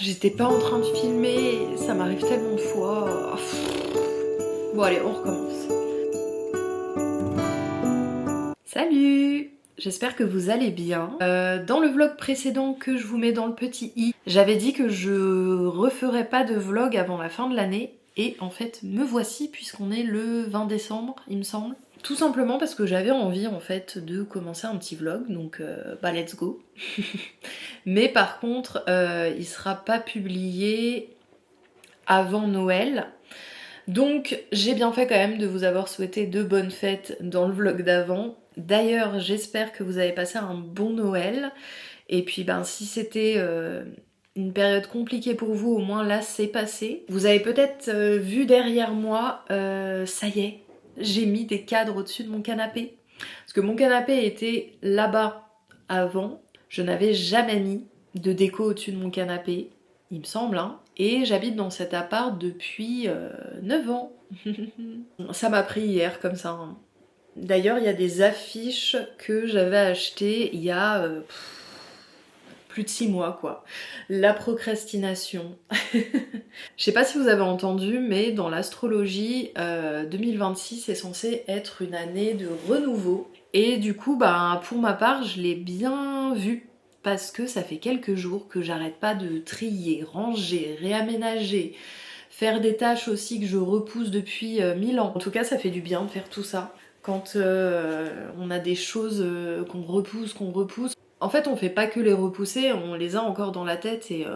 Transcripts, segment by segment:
J'étais pas en train de filmer, ça m'arrive tellement de fois. Bon allez, on recommence. Salut! J'espère que vous allez bien. Dans le vlog précédent que je vous mets dans le petit i, j'avais dit que je referais pas de vlog avant la fin de l'année. Et en fait, me voici puisqu'on est le 20 décembre, il me semble. Tout simplement parce que j'avais envie en fait de commencer un petit vlog, donc bah let's go. Mais par contre, il sera pas publié avant Noël. Donc j'ai bien fait quand même de vous avoir souhaité de bonnes fêtes dans le vlog d'avant. D'ailleurs j'espère que vous avez passé un bon Noël. Et puis ben si c'était une période compliquée pour vous, au moins là c'est passé. Vous avez peut-être vu derrière moi, ça y est, j'ai mis des cadres au-dessus de mon canapé. Parce que mon canapé était là-bas avant. Je n'avais jamais mis de déco au-dessus de mon canapé, il me semble, hein. Et j'habite dans cet appart depuis 9 ans. Ça m'a pris hier comme ça, hein. D'ailleurs, il y a des affiches que j'avais achetées il y a plus de 6 mois, quoi. La procrastination. Je sais pas si vous avez entendu, mais dans l'astrologie, 2026 est censé être une année de renouveau. Et du coup, bah, pour ma part, je l'ai bien vu. Parce que ça fait quelques jours que j'arrête pas de trier, ranger, réaménager, faire des tâches aussi que je repousse depuis 1000 ans. En tout cas, ça fait du bien de faire tout ça. Quand on a des choses qu'on repousse. En fait, on fait pas que les repousser, on les a encore dans la tête et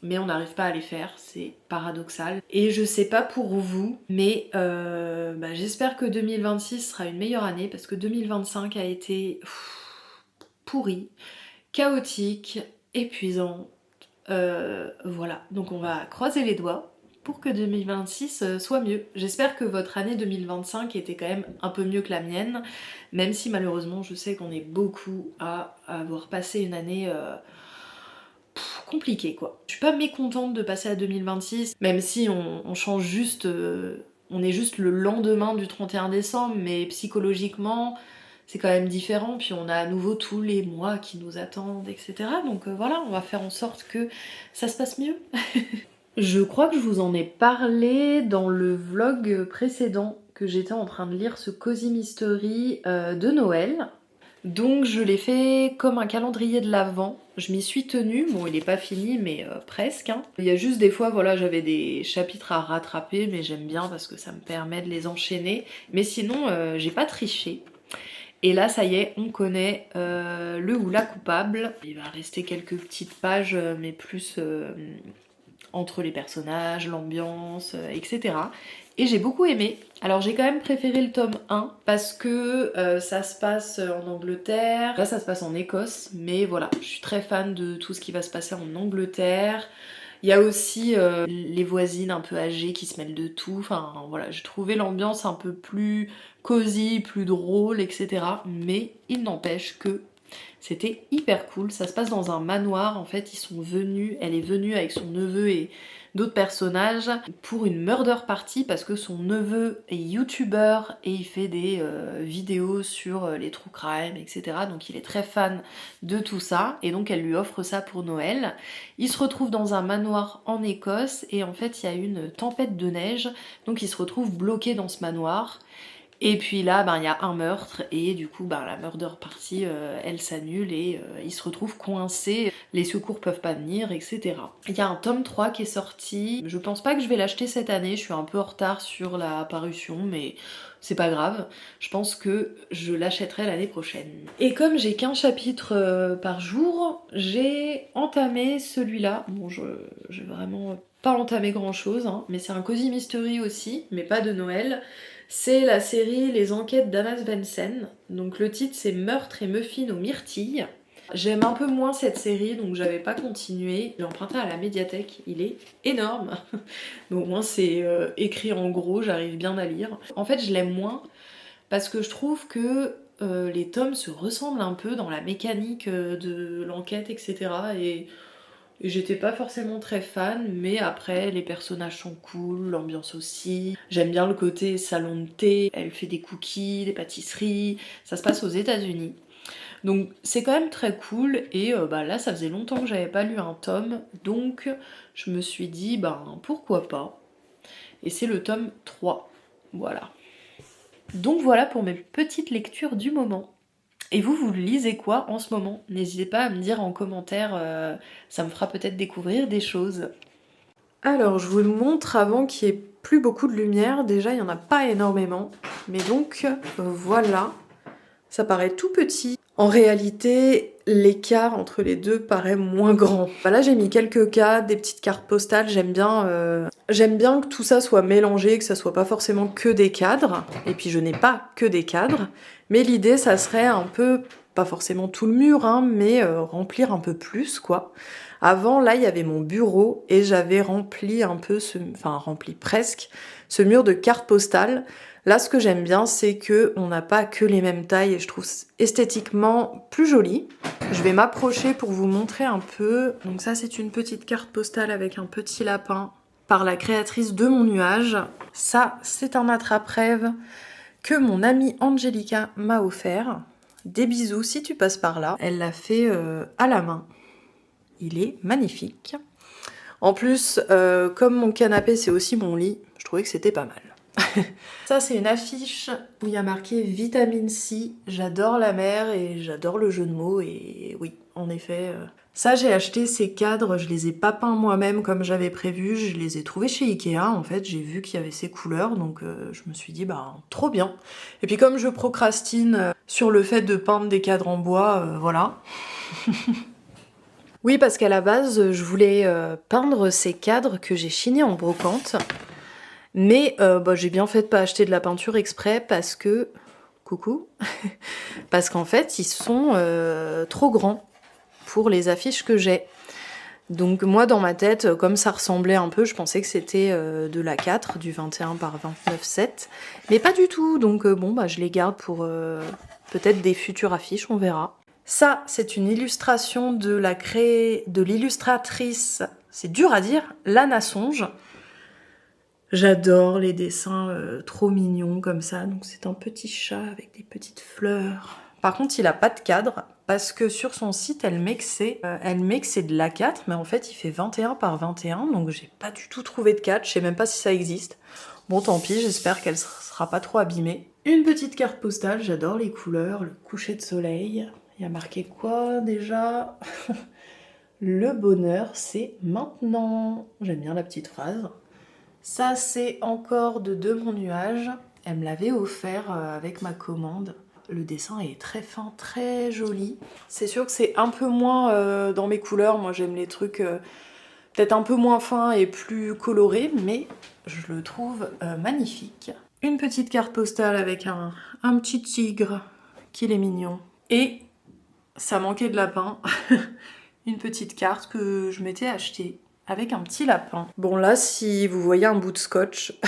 mais on n'arrive pas à les faire, c'est paradoxal. Et je sais pas pour vous, mais bah, j'espère que 2026 sera une meilleure année parce que 2025 a été pourri, chaotique, épuisant. Voilà, donc on va croiser les doigts pour que 2026 soit mieux. J'espère que votre année 2025 était quand même un peu mieux que la mienne, même si malheureusement je sais qu'on est beaucoup à avoir passé une année compliquée quoi. Je suis pas mécontente de passer à 2026, même si on change juste, on est juste le lendemain du 31 décembre, mais psychologiquement c'est quand même différent, puis on a à nouveau tous les mois qui nous attendent, etc. Donc voilà, on va faire en sorte que ça se passe mieux. Je crois que je vous en ai parlé dans le vlog précédent que j'étais en train de lire ce Cozy Mystery de Noël. Donc je l'ai fait comme un calendrier de l'Avent. Je m'y suis tenue, bon il est pas fini mais presque, hein. Il y a juste des fois, voilà, j'avais des chapitres à rattraper, mais j'aime bien parce que ça me permet de les enchaîner. Mais sinon, j'ai pas triché. Et là, ça y est, on connaît le ou la coupable. Il va rester quelques petites pages, mais plus entre les personnages, l'ambiance, etc. Et j'ai beaucoup aimé. Alors j'ai quand même préféré le tome 1 parce que ça se passe en Angleterre. Là, ça se passe en Écosse, mais voilà, je suis très fan de tout ce qui va se passer en Angleterre. Il y a aussi les voisines un peu âgées qui se mêlent de tout. Enfin voilà, j'ai trouvé l'ambiance un peu plus cosy, plus drôle, etc. Mais il n'empêche que c'était hyper cool. Ça se passe dans un manoir. En fait, ils sont venus, elle est venue avec son neveu et d'autres personnages pour une murder party parce que son neveu est youtubeur et il fait des vidéos sur les true crime, etc. Donc il est très fan de tout ça et donc elle lui offre ça pour Noël. Il se retrouve dans un manoir en Écosse et en fait il y a une tempête de neige, donc il se retrouve bloqué dans ce manoir. Et puis là, ben, il y a un meurtre et du coup, ben, la murder party, elle s'annule et il se retrouve coincé. Les secours peuvent pas venir, etc. Il y a un tome 3 qui est sorti. Je pense pas que je vais l'acheter cette année, je suis un peu en retard sur la parution, mais c'est pas grave. Je pense que je l'achèterai l'année prochaine. Et comme j'ai qu'un chapitre par jour, j'ai entamé celui-là. Bon, j'ai vraiment pas entamé grand chose, hein, mais c'est un Cozy Mystery aussi, mais pas de Noël. C'est la série Les Enquêtes d'Anna Svensson. Donc le titre c'est Meurtre et muffins aux myrtilles. J'aime un peu moins cette série donc j'avais pas continué. Je l'ai emprunté à la médiathèque, il est énorme. Mais au moins c'est écrit en gros, j'arrive bien à lire. En fait je l'aime moins parce que je trouve que les tomes se ressemblent un peu dans la mécanique de l'enquête, etc. Et j'étais pas forcément très fan, mais après les personnages sont cool, l'ambiance aussi. J'aime bien le côté salon de thé, elle fait des cookies, des pâtisseries, ça se passe aux États-Unis. Donc c'est quand même très cool et là ça faisait longtemps que j'avais pas lu un tome, donc je me suis dit pourquoi pas. Et c'est le tome 3, voilà. Donc voilà pour mes petites lectures du moment. Et vous lisez quoi en ce moment? N'hésitez pas à me dire en commentaire, ça me fera peut-être découvrir des choses. Alors je vous le montre avant qu'il n'y ait plus beaucoup de lumière, déjà il n'y en a pas énormément, mais donc voilà, ça paraît tout petit. En réalité, l'écart entre les deux paraît moins grand. Là j'ai mis quelques cadres, des petites cartes postales, j'aime bien que tout ça soit mélangé, que ça soit pas forcément que des cadres, et puis je n'ai pas que des cadres, mais l'idée ça serait un peu, pas forcément tout le mur, hein, mais remplir un peu plus quoi. Avant là il y avait mon bureau et j'avais rempli un peu, rempli presque, ce mur de cartes postales. Là, ce que j'aime bien, c'est que on n'a pas que les mêmes tailles et je trouve esthétiquement plus joli. Je vais m'approcher pour vous montrer un peu. Donc ça, c'est une petite carte postale avec un petit lapin par la créatrice de Mon Nuage. Ça, c'est un attrape-rêve que mon amie Angelica m'a offert. Des bisous si tu passes par là. Elle l'a fait à la main. Il est magnifique. En plus, comme mon canapé, c'est aussi mon lit, je trouvais que c'était pas mal. Ça c'est une affiche où il y a marqué vitamine C, j'adore la mer et j'adore le jeu de mots et oui en effet ça j'ai acheté ces cadres, je les ai pas peints moi-même comme j'avais prévu, je les ai trouvés chez Ikea en fait, j'ai vu qu'il y avait ces couleurs donc je me suis dit trop bien. Et puis comme je procrastine sur le fait de peindre des cadres en bois, voilà. Oui parce qu'à la base je voulais peindre ces cadres que j'ai chinés en brocante. Mais j'ai bien fait de pas acheter de la peinture exprès parce que... Coucou. Parce qu'en fait, ils sont trop grands pour les affiches que j'ai. Donc moi, dans ma tête, comme ça ressemblait un peu, je pensais que c'était de l'A4, du 21 par 29,7. Mais pas du tout, donc je les garde pour peut-être des futures affiches, on verra. Ça, c'est une illustration de l'illustratrice, c'est dur à dire, Lana Songe. J'adore les dessins trop mignons comme ça. Donc c'est un petit chat avec des petites fleurs. Par contre, il a pas de cadre parce que sur son site, elle met que c'est de l'A4, mais en fait, il fait 21 par 21, donc j'ai pas du tout trouvé de cadre. Je sais même pas si ça existe. Bon, tant pis, j'espère qu'elle sera pas trop abîmée. Une petite carte postale, j'adore les couleurs, le coucher de soleil. Il y a marqué quoi déjà? Le bonheur, c'est maintenant. J'aime bien la petite phrase. Ça, c'est encore de Mon Nuage. Elle me l'avait offert avec ma commande. Le dessin est très fin, très joli. C'est sûr que c'est un peu moins dans mes couleurs. Moi, j'aime les trucs peut-être un peu moins fins et plus colorés, mais je le trouve magnifique. Une petite carte postale avec un petit tigre, qu'il est mignon. Et ça manquait de lapin. Une petite carte que je m'étais achetée. Avec un petit lapin. Bon là, si vous voyez un bout de scotch,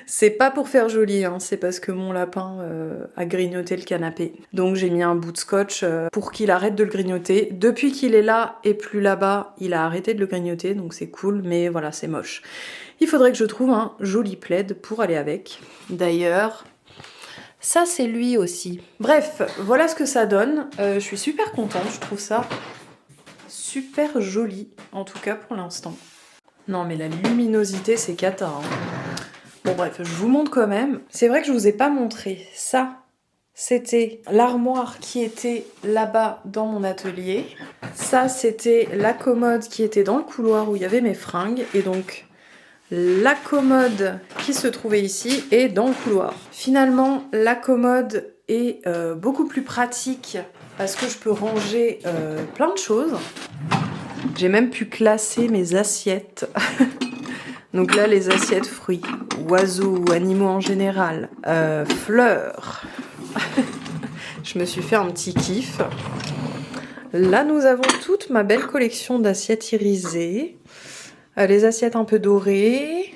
c'est pas pour faire joli, hein, c'est parce que mon lapin a grignoté le canapé. Donc j'ai mis un bout de scotch pour qu'il arrête de le grignoter. Depuis qu'il est là et plus là-bas, il a arrêté de le grignoter, donc c'est cool, mais voilà, c'est moche. Il faudrait que je trouve un joli plaid pour aller avec. D'ailleurs, ça c'est lui aussi. Bref, voilà ce que ça donne. Je suis super contente, je trouve ça super joli, en tout cas pour l'instant. Non mais la luminosité c'est cata. Hein. Bon bref, je vous montre quand même. C'est vrai que je vous ai pas montré. Ça, c'était l'armoire qui était là-bas dans mon atelier. Ça, c'était la commode qui était dans le couloir où il y avait mes fringues. Et donc, la commode qui se trouvait ici est dans le couloir. Finalement, la commode est beaucoup plus pratique parce que je peux ranger plein de choses. J'ai même pu classer mes assiettes. Donc là, les assiettes fruits, oiseaux, animaux en général, fleurs. Je me suis fait un petit kiff. Là, nous avons toute ma belle collection d'assiettes irisées. Les assiettes un peu dorées.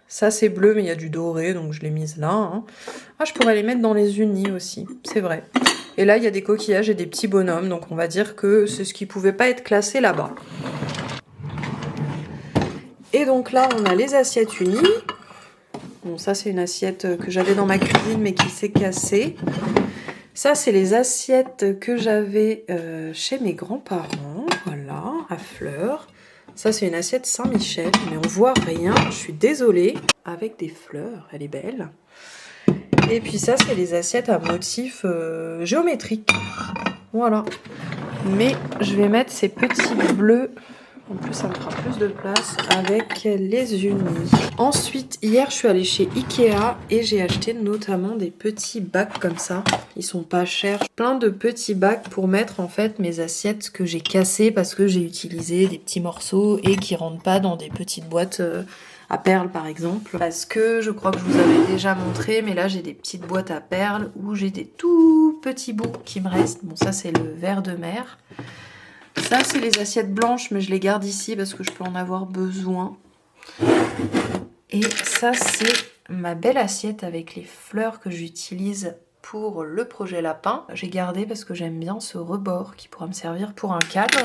Ça, c'est bleu, mais il y a du doré, donc je l'ai mise là. Hein. Ah, je pourrais les mettre dans les unis aussi, c'est vrai. Et là, il y a des coquillages et des petits bonhommes, donc on va dire que c'est ce qui pouvait pas être classé là-bas. Et donc là, on a les assiettes unies. Bon, ça, c'est une assiette que j'avais dans ma cuisine, mais qui s'est cassée. Ça, c'est les assiettes que j'avais chez mes grands-parents, voilà, à fleurs. Ça, c'est une assiette Saint-Michel, mais on voit rien, je suis désolée. Avec des fleurs, elle est belle. Et puis ça, c'est les assiettes à motifs géométriques. Voilà. Mais je vais mettre ces petits bleus. En plus, ça me fera plus de place avec les unis. Ensuite, hier, je suis allée chez Ikea et j'ai acheté notamment des petits bacs comme ça. Ils sont pas chers. Plein de petits bacs pour mettre en fait mes assiettes que j'ai cassées parce que j'ai utilisé des petits morceaux et qui rentrent pas dans des petites boîtes à perles par exemple. Parce que je crois que je vous avais déjà montré, mais là j'ai des petites boîtes à perles où j'ai des tout petits bouts qui me restent. Bon, ça c'est le verre de mer. Ça, c'est les assiettes blanches, mais je les garde ici parce que je peux en avoir besoin. Et ça, c'est ma belle assiette avec les fleurs que j'utilise pour le projet lapin. J'ai gardé parce que j'aime bien ce rebord qui pourra me servir pour un cadre.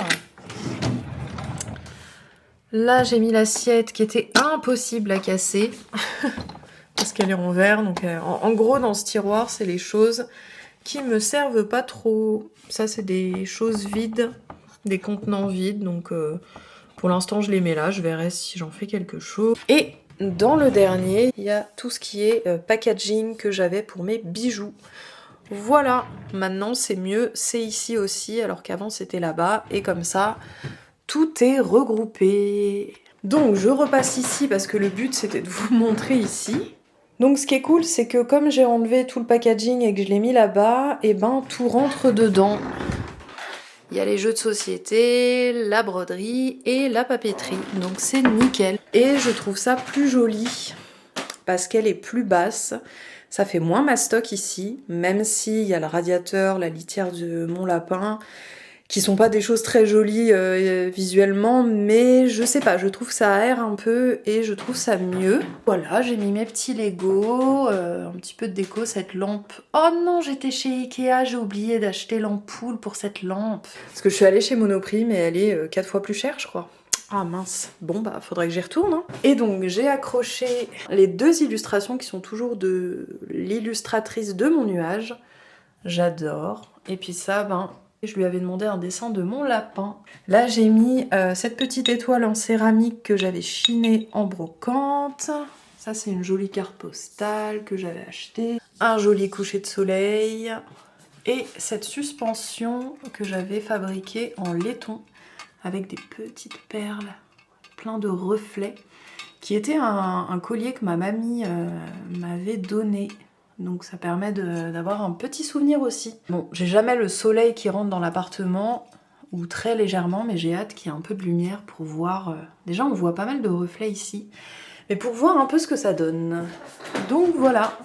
Là, j'ai mis l'assiette qui était impossible à casser parce qu'elle est en verre. Donc, en gros, dans ce tiroir, c'est les choses qui me servent pas trop. Ça, c'est des choses vides. Des contenants vides, donc pour l'instant je les mets là, je verrai si j'en fais quelque chose. Et dans le dernier, il y a tout ce qui est packaging que j'avais pour mes bijoux. Voilà, maintenant c'est mieux, c'est ici aussi, alors qu'avant c'était là-bas, et comme ça, tout est regroupé. Donc je repasse ici parce que le but c'était de vous montrer ici. Donc ce qui est cool, c'est que comme j'ai enlevé tout le packaging et que je l'ai mis là-bas, et ben tout rentre dedans. Il y a les jeux de société, la broderie et la papeterie, donc c'est nickel. Et je trouve ça plus joli parce qu'elle est plus basse. Ça fait moins mastoc ici, même s'il y a le radiateur, la litière de mon lapin, qui sont pas des choses très jolies visuellement, mais je sais pas, je trouve ça aère un peu et je trouve ça mieux. Voilà, j'ai mis mes petits Lego, un petit peu de déco, cette lampe. Oh non, j'étais chez Ikea, j'ai oublié d'acheter l'ampoule pour cette lampe. Parce que je suis allée chez Monoprix, mais elle est 4 fois plus chère, je crois. Ah mince, bon bah faudrait que j'y retourne. Hein. Et donc j'ai accroché les deux illustrations qui sont toujours de l'illustratrice de mon nuage. J'adore. Et puis ça, ben... je lui avais demandé un dessin de mon lapin. Là, j'ai mis cette petite étoile en céramique que j'avais chinée en brocante. Ça, c'est une jolie carte postale que j'avais achetée. Un joli coucher de soleil. Et cette suspension que j'avais fabriquée en laiton avec des petites perles, plein de reflets, qui était un collier que ma mamie m'avait donné. Donc ça permet d'avoir un petit souvenir aussi. Bon, j'ai jamais le soleil qui rentre dans l'appartement, ou très légèrement, mais j'ai hâte qu'il y ait un peu de lumière pour voir... Déjà, on voit pas mal de reflets ici, mais pour voir un peu ce que ça donne. Donc voilà.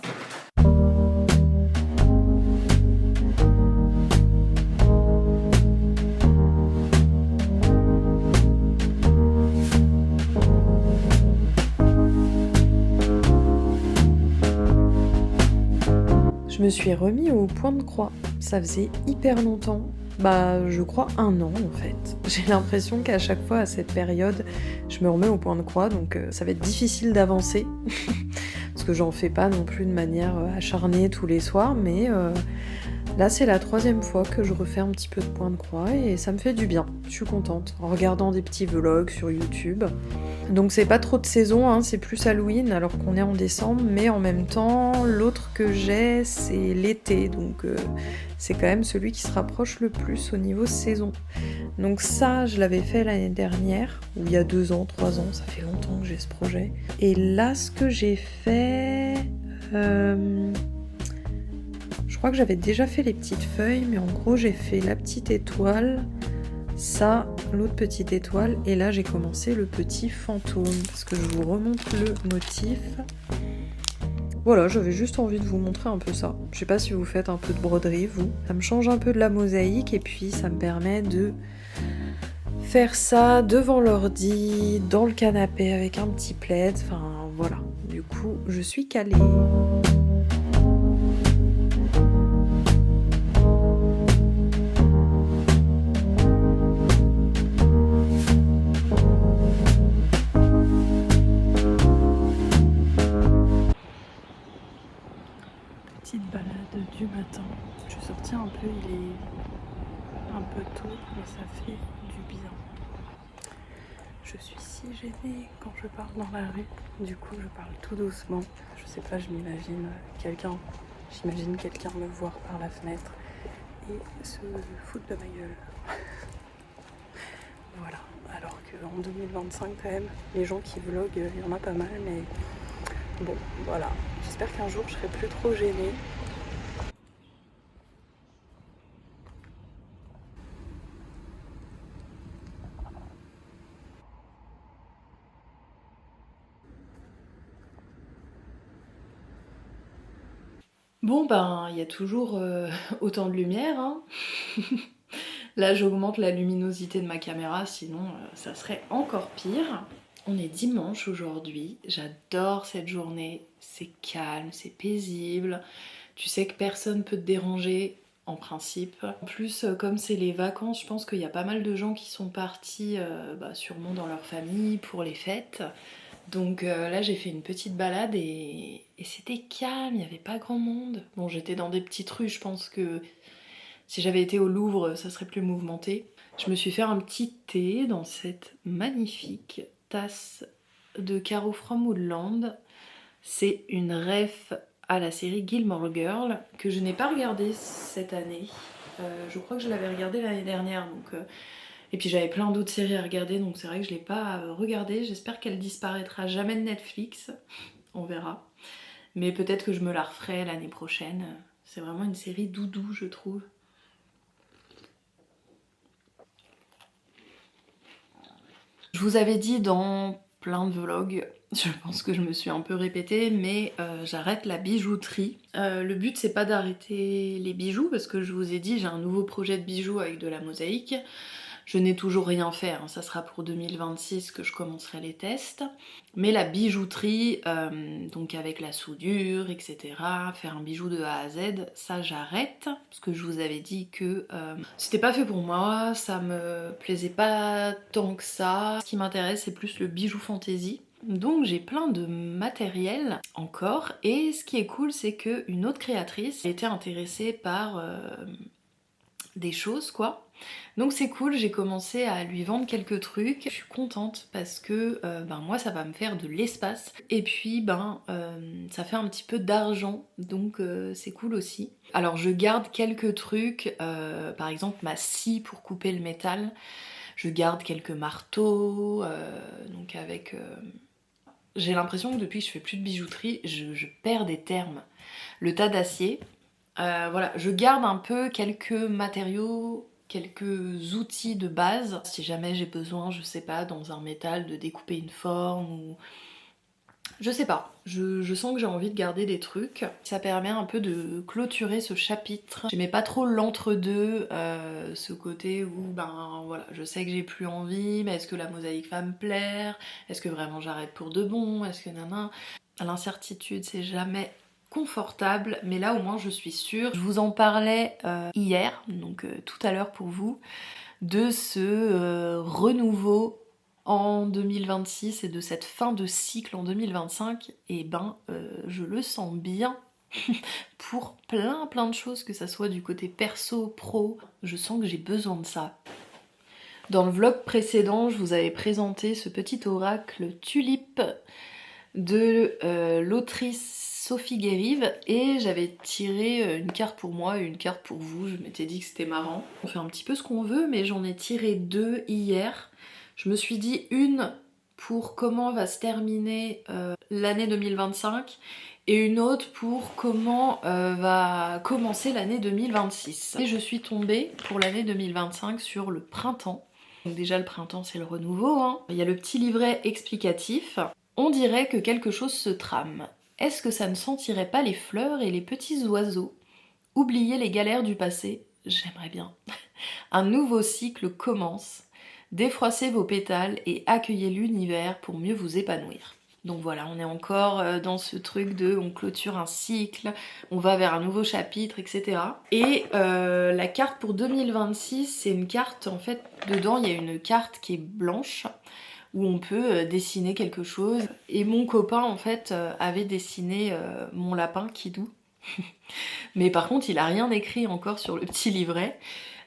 Je me suis remis au point de croix. Ça faisait hyper longtemps. Bah, je crois 1 an en fait. J'ai l'impression qu'à chaque fois à cette période, je me remets au point de croix, donc ça va être difficile d'avancer. Parce que j'en fais pas non plus de manière acharnée tous les soirs, mais là c'est la 3e fois que je refais un petit peu de point de croix et ça me fait du bien. Je suis contente en regardant des petits vlogs sur YouTube. Donc c'est pas trop de saison, hein, c'est plus Halloween alors qu'on est en décembre, mais en même temps l'autre que j'ai c'est l'été, donc c'est quand même celui qui se rapproche le plus au niveau saison. Donc ça je l'avais fait l'année dernière, ou il y a 2 ans, 3 ans, ça fait longtemps que j'ai ce projet. Et là ce que j'ai fait... je crois que j'avais déjà fait les petites feuilles, mais en gros j'ai fait la petite étoile, ça, l'autre petite étoile, et là j'ai commencé le petit fantôme, parce que je vous remonte le motif. Voilà, j'avais juste envie de vous montrer un peu ça. Je sais pas si vous faites un peu de broderie, vous. Ça me change un peu de la mosaïque, et puis ça me permet de faire ça devant l'ordi, dans le canapé, avec un petit plaid, enfin voilà. Du coup, je suis calée. Petite balade du matin. Je suis sortie peu tôt, mais ça fait du bien. Je suis si gênée quand je parle dans la rue. Du coup, je parle tout doucement. Je sais pas, j'imagine quelqu'un me voir par la fenêtre et se foutre de ma gueule. Voilà. Alors qu'en 2025, quand même, les gens qui vloguent, il y en a pas mal, mais bon, voilà. J'espère qu'un jour, je serai plus trop gênée. Bon ben, il y a toujours autant de lumière, hein. Là, j'augmente la luminosité de ma caméra, sinon ça serait encore pire. On est dimanche aujourd'hui, j'adore cette journée, c'est calme, c'est paisible. Tu sais que personne peut te déranger, en principe. En plus, comme c'est les vacances, je pense qu'il y a pas mal de gens qui sont partis, sûrement dans leur famille, pour les fêtes. Donc là, j'ai fait une petite balade et c'était calme, il n'y avait pas grand monde. Bon, j'étais dans des petites rues, je pense que si j'avais été au Louvre, ça serait plus mouvementé. Je me suis fait un petit thé dans cette magnifique tasse de Caro from Woodland. C'est une ref à la série Gilmore Girl que je n'ai pas regardée cette année. Je crois que je l'avais regardée l'année dernière. Et puis j'avais plein d'autres séries à regarder, donc c'est vrai que je ne l'ai pas regardée. J'espère qu'elle disparaîtra jamais de Netflix. On verra. Mais peut-être que je me la referai l'année prochaine. C'est vraiment une série doudou, je trouve. Je vous avais dit dans plein de vlogs, je pense que je me suis un peu répétée, mais j'arrête la bijouterie. Le but c'est pas d'arrêter les bijoux, parce que je vous ai dit j'ai un nouveau projet de bijoux avec de la mosaïque. Je n'ai toujours rien fait, hein. Ça sera pour 2026 que je commencerai les tests. Mais la bijouterie, donc avec la soudure, etc., faire un bijou de A à Z, ça j'arrête. Parce que je vous avais dit que c'était pas fait pour moi, ça me plaisait pas tant que ça. Ce qui m'intéresse c'est plus le bijou fantaisie. Donc j'ai plein de matériel encore, et ce qui est cool c'est qu'une autre créatrice était intéressée par des choses quoi. Donc c'est cool, j'ai commencé à lui vendre quelques trucs. Je suis contente parce que moi ça va me faire de l'espace et puis ça fait un petit peu d'argent, donc c'est cool aussi. Alors je garde quelques trucs, par exemple ma scie pour couper le métal. Je garde quelques marteaux, donc avec... J'ai l'impression que depuis que je fais plus de bijouterie, je perds des termes. Le tas d'acier, voilà, je garde un peu quelques matériaux, quelques outils de base. Si jamais j'ai besoin, je sais pas, dans un métal de découper une forme ou... Je sais pas, je sens que j'ai envie de garder des trucs. Ça permet un peu de clôturer ce chapitre. J'aimais pas trop l'entre-deux, ce côté où voilà, je sais que j'ai plus envie, mais est-ce que la mosaïque va me plaire? Est-ce que vraiment j'arrête pour de bon? Est-ce que nana? L'incertitude, c'est jamais confortable, mais là au moins je suis sûre. Je vous en parlais hier, donc tout à l'heure pour vous, de ce renouveau en 2026 et de cette fin de cycle en 2025, et je le sens bien pour plein de choses, que ça soit du côté perso, pro, je sens que j'ai besoin de ça. Dans le vlog précédent, je vous avais présenté ce petit oracle tulipe de l'autrice Sophie Guérive, et j'avais tiré une carte pour moi et une carte pour vous. Je m'étais dit que c'était marrant. On fait un petit peu ce qu'on veut, mais j'en ai tiré deux hier. Je me suis dit une pour comment va se terminer l'année 2025 et une autre pour comment va commencer l'année 2026. Et je suis tombée pour l'année 2025 sur le printemps. Donc déjà le printemps c'est le renouveau, hein. Il y a le petit livret explicatif. On dirait que quelque chose se trame. Est-ce que ça ne sentirait pas les fleurs et les petits oiseaux? Oubliez les galères du passé, j'aimerais bien. Un nouveau cycle commence. Défroissez vos pétales et accueillez l'univers pour mieux vous épanouir. Donc voilà, on est encore dans ce truc de on clôture un cycle, on va vers un nouveau chapitre, etc. Et la carte pour 2026, c'est une carte, en fait, dedans il y a une carte qui est blanche, où on peut dessiner quelque chose. Et mon copain, en fait, avait dessiné mon lapin Kidou. Mais par contre, il a rien écrit encore sur le petit livret.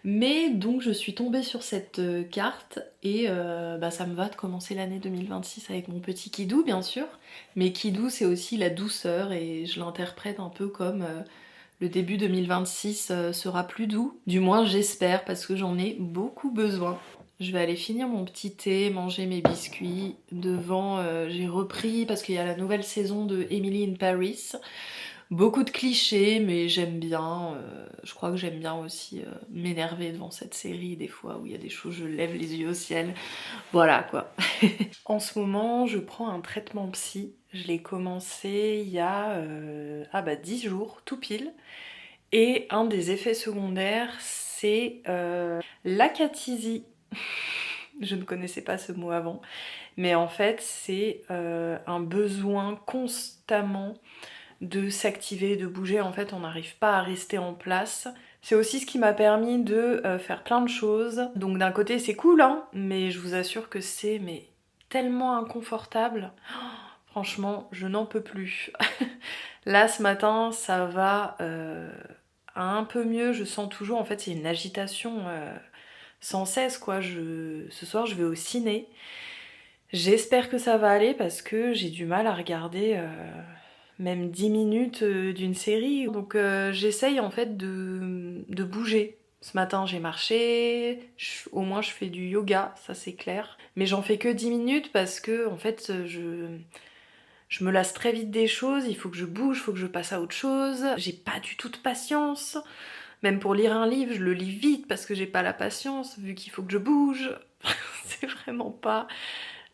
Mais donc je suis tombée sur cette carte et ça me va de commencer l'année 2026 avec mon petit Kidou bien sûr. Mais Kidou c'est aussi la douceur et je l'interprète un peu comme le début 2026 sera plus doux. Du moins j'espère parce que j'en ai beaucoup besoin. Je vais aller finir mon petit thé, manger mes biscuits. Devant j'ai repris parce qu'il y a la nouvelle saison de Emily in Paris. Beaucoup de clichés, mais j'aime bien. Je crois que j'aime bien aussi m'énerver devant cette série, des fois où il y a des choses, je lève les yeux au ciel. Voilà quoi. En ce moment, je prends un traitement psy. Je l'ai commencé il y a 10 jours, tout pile. Et un des effets secondaires, c'est l'acathisie. Je ne connaissais pas ce mot avant. Mais en fait, c'est un besoin constamment de s'activer, de bouger. En fait, on n'arrive pas à rester en place. C'est aussi ce qui m'a permis de faire plein de choses. Donc d'un côté, c'est cool, hein, mais je vous assure que c'est tellement inconfortable. Oh, franchement, je n'en peux plus. Là, ce matin, ça va un peu mieux. Je sens toujours, en fait, c'est une agitation sans cesse, quoi. Ce soir, je vais au ciné. J'espère que ça va aller parce que j'ai du mal à regarder même 10 minutes d'une série. Donc j'essaye en fait de bouger. Ce matin j'ai marché, au moins je fais du yoga, ça c'est clair. Mais j'en fais que 10 minutes parce que en fait je me lasse très vite des choses, il faut que je bouge, il faut que je passe à autre chose. J'ai pas du tout de patience. Même pour lire un livre, je le lis vite parce que j'ai pas la patience, vu qu'il faut que je bouge. C'est vraiment pas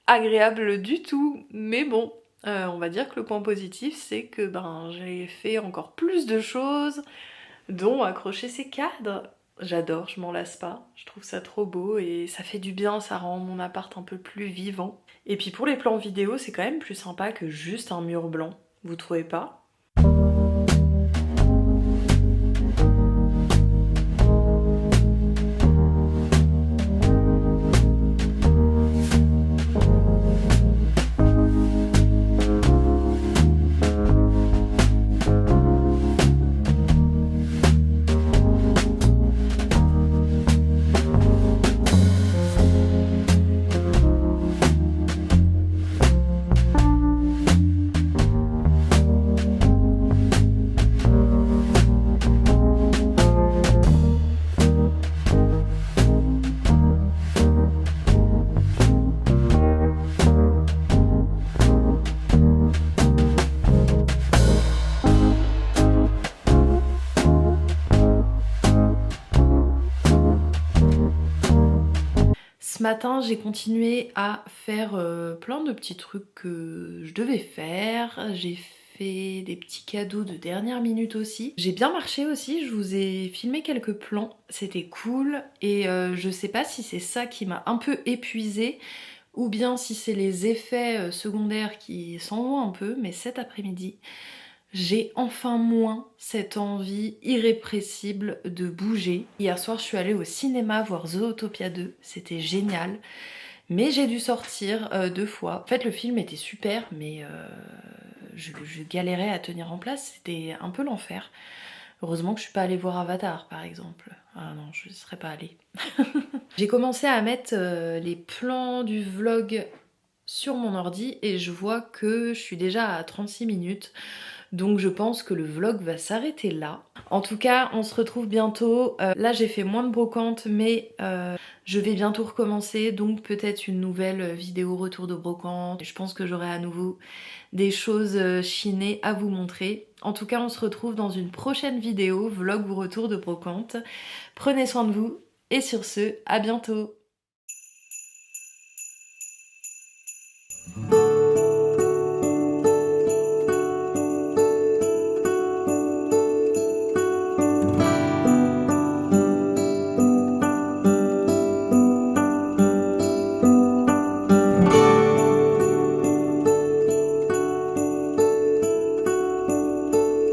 agréable du tout, mais bon, on va dire que le point positif c'est que j'ai fait encore plus de choses, dont accrocher ces cadres. J'adore, je m'en lasse pas, je trouve ça trop beau et ça fait du bien, ça rend mon appart un peu plus vivant. Et puis pour les plans vidéo, c'est quand même plus sympa que juste un mur blanc, vous trouvez pas ? Ce matin, j'ai continué à faire plein de petits trucs que je devais faire. J'ai fait des petits cadeaux de dernière minute aussi. J'ai bien marché aussi, je vous ai filmé quelques plans, c'était cool. Et je sais pas si c'est ça qui m'a un peu épuisée ou bien si c'est les effets secondaires qui s'en vont un peu, mais cet après-midi, j'ai enfin moins cette envie irrépressible de bouger. Hier soir, je suis allée au cinéma voir Zootopia 2, c'était génial. Mais j'ai dû sortir 2 fois. En fait, le film était super, mais je galérais à tenir en place, c'était un peu l'enfer. Heureusement que je suis pas allée voir Avatar, par exemple. Ah non, je ne serais pas allée. J'ai commencé à mettre les plans du vlog sur mon ordi et je vois que je suis déjà à 36 minutes. Donc je pense que le vlog va s'arrêter là. En tout cas, on se retrouve bientôt. Là, j'ai fait moins de brocante, mais je vais bientôt recommencer. Donc peut-être une nouvelle vidéo retour de brocante. Je pense que j'aurai à nouveau des choses chinées à vous montrer. En tout cas, on se retrouve dans une prochaine vidéo, vlog ou retour de brocante. Prenez soin de vous et sur ce, à bientôt.